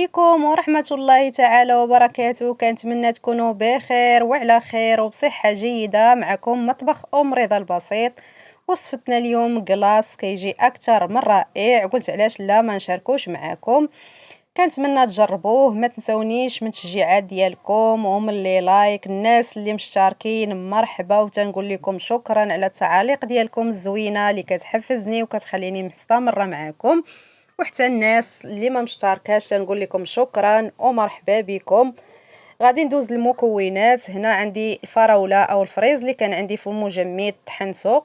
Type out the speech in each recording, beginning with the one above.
عليكم ورحمة الله تعالى وبركاته. كنتمنى تكونوا بخير وعلى خير وبصحة جيدة. معكم مطبخ رضا البسيط. وصفتنا اليوم كلاص كيجي اكثر من رائع، قلت علاش لا ما نشاركوش معكم. كنتمنى تجربوه، ما تنسونيش من التشجيعات ديالكم ومن لي لايك. الناس اللي مشتركين مرحبا، وتنقول لكم شكرا على التعاليق ديالكم الزوينه اللي كتحفزني وكتخليني مستمره معكم. وحتى الناس اللي ما مشتركاش تنقول لكم شكرا ومرحبا بكم. غادي ندوز المكونات. هنا عندي الفراوله او الفريز اللي كان عندي في المجمد طحنته.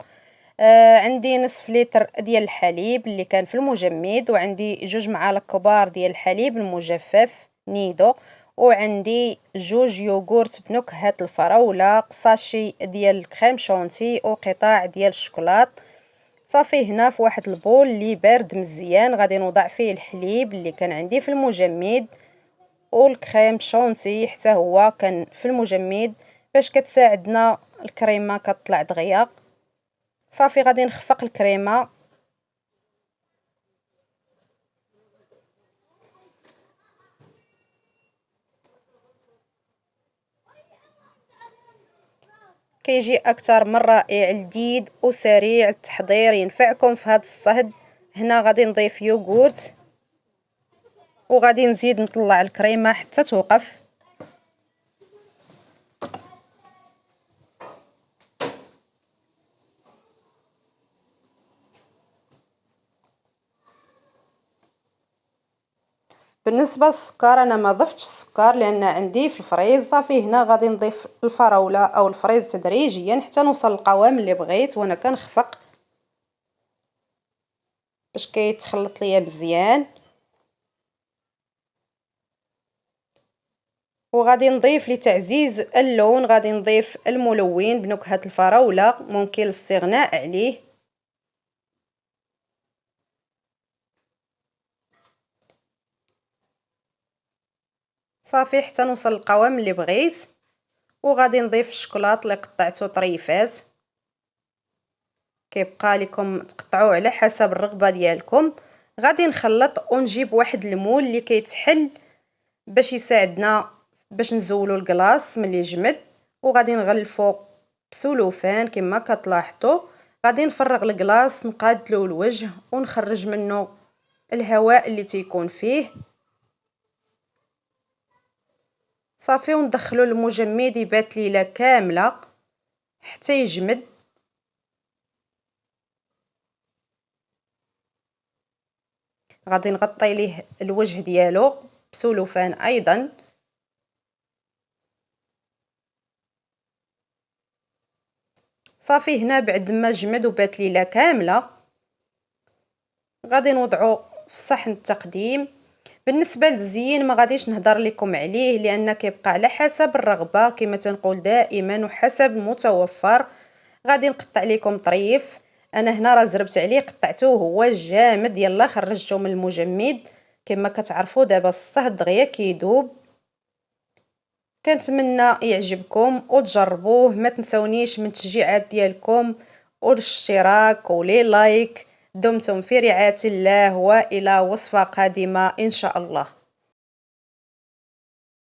عندي نصف لتر ديال الحليب اللي كان في المجمد، وعندي 2 معالق كبار ديال الحليب المجفف نيدو، وعندي 2 يوغورت بنكهة الفراولة، ساشي ديال الكريم شونتي، وقطاع ديال الشوكولات. صافي هنا في واحد البول اللي بارد مزيان غادي نوضع فيه الحليب اللي كان عندي في المجمد، والكريم شونتي حتى هو كان في المجمد باش كتساعدنا الكريمه كتطلع دغيا. صافي غادي نخفق الكريمه. كيجي اكثر من رائع، لذيذ وسريع التحضير، ينفعكم في هذا الصهد. هنا غادي نضيف يوغورت وغادي نزيد نطلع الكريمه حتى توقف. بالنسبه للسكر انا ما ضفتش السكر لان عندي في الفريز. صافي هنا غادي نضيف الفراوله او الفريز تدريجيا حتى نوصل للقوام اللي بغيت، وانا كنخفق باش كيتخلط ليا مزيان. وغادي نضيف لتعزيز اللون غادي نضيف الملون بنكهه الفراوله، ممكن الاستغناء عليه. صافي حتى نوصل للقوام اللي بغيت. وغادي نضيف الشوكولات اللي قطعته طريفات، كيبقى لكم تقطعوه على حسب الرغبه ديالكم. غادي نخلط ونجيب واحد المول اللي كيتحل باش يساعدنا باش نزولو الكلاص ملي يجمد. وغادي نغلفو بسلوفان كما كتلاحظوا. غادي نفرغ الكلاص، نقادلو الوجه ونخرج منه الهواء اللي تيكون فيه. صافي وندخلو المجمد يبات ليله كامله حتى يجمد. غادي نغطي ليه الوجه ديالو بسلوفان ايضا. صافي هنا بعد ما جمد وبات ليله كامله غادي نوضعو في صحن التقديم. بالنسبه للزين ما غاديش نهضر لكم عليه لان كيبقى على حسب الرغبه كما تنقول دائما وحسب المتوفر. غادي نقطع لكم طريف. انا هنا راه زربت عليه قطعته هو جامد. يلا خرجته من المجمد. كما كتعرفوا دابا الصهد دغيا كيدوب. كنتمنى يعجبكم وتجربوه. ما تنسونيش من التشجيعات ديالكم والاشتراك ولي لايك. دمتم في رعاية الله، والى وصفة قادمة ان شاء الله.